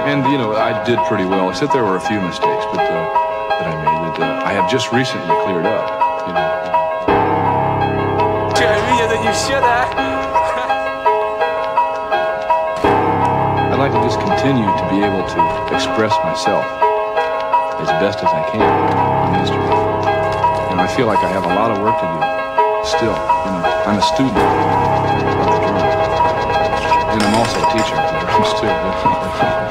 And, you know, I did pretty well, except there were a few mistakes that I made that I have just recently cleared up, you know. I'd like to just continue to be able to express myself as best as I can in history. And I feel like I have a lot of work to do still. You know, I'm a student of the drums. And I'm also a teacher of the drums, too.